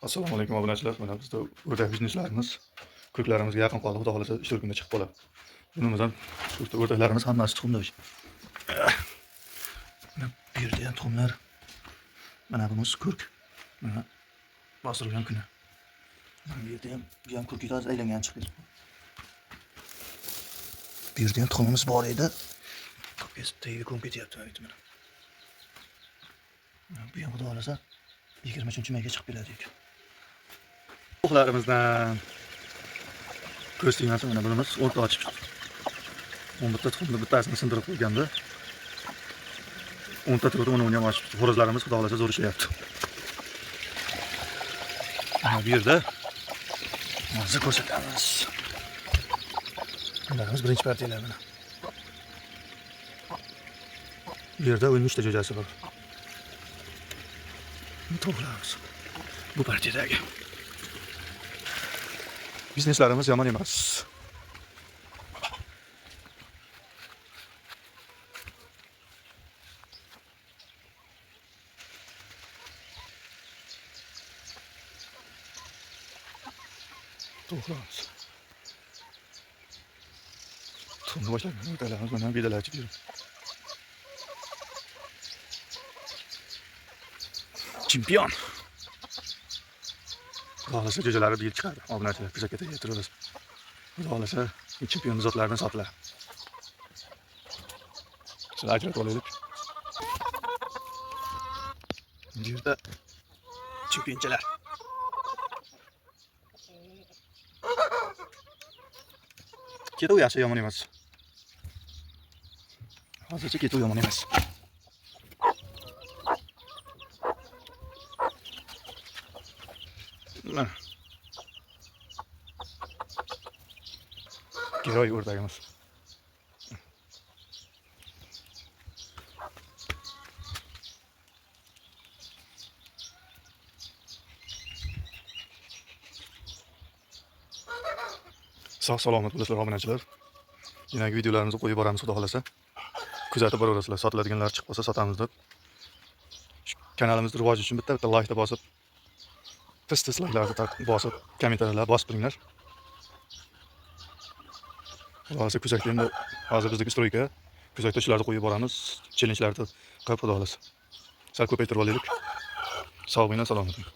Assalomu alaykum obunachilar. Mana bizda o'rdak bizneslarimiz ko'rklarimizga yaqin qoldi. Xudo xolasa 3-4 kunda chiqib qoladi. Bunimiz ham o'rdaklarimiz hammasi tuxumda. Mana bu yerda ham tuxumlar. Mana bunisi ko'rk. Mana bostirilgan kuni. Mana bu yerda ham bu ham ko'rkga to'g'ri aylangan chiqdi. Bu yerda ham tuxumimiz bor edi. Ko'pkes tagiga ko'mib ketyapti mana. Bu ham xudo xolasa 23-mayga chiqib keladi ekan. Tovuqlarimizdan ko'rsinglarsa mana bunimiz o'rta ochib chiqdi. 10 bitta tuxumni bittasini sindirib qo'yganda 10 ta turdi, uni ham ochib chiqdi. Xo'rozlarimiz xudo xolasa zo'r ishlayapti. Mana bu yerda hozir ko'rsatamiz. Bularimiz birinchi partiyalar mana. Bu yerda 13 ta jo'jasi bor. Tovuqlarimiz bu partiyadagi. Bizneslarimiz yomon emas. Tovuqlarimiz. Tuxumni boshlagan o'rtalarimiz mana bedalar chiqdi. Chempion. Xudo xolasa jo'jalari bir yil chiqadi. Obunachilar kuzakka tegaytiramiz. Xudo xolasa chempion zotlardan sotilar. Sizlar ajratib olaylik. Bu yerda chempionchalar. Ketuv yaxshi, yomon emas. Hozircha ketuv yomon emas. Mana. Giroy o'rdagimiz. Sog' salomat bo'lasizlar obunachilar. Yangi videolarimizni qo'yib boramiz xudo xolasa. Kuzatib boraverasizlar. Sotiladiganlar chiqib qolsa sotamiz deb. Kanalimizni rivoji uchun bitta like bosib, tez like'larni bosib, kommentariyalar bosib turinglar. Xudo xolasa kuzakda endi hozir bizdagi stroyka, kuzakda shularni qo'yib boramiz. Challenge'larni qilib xudo xolasa. Sal ko'paytirib olaylik. Sog' bo'ling, salomat bo'ling.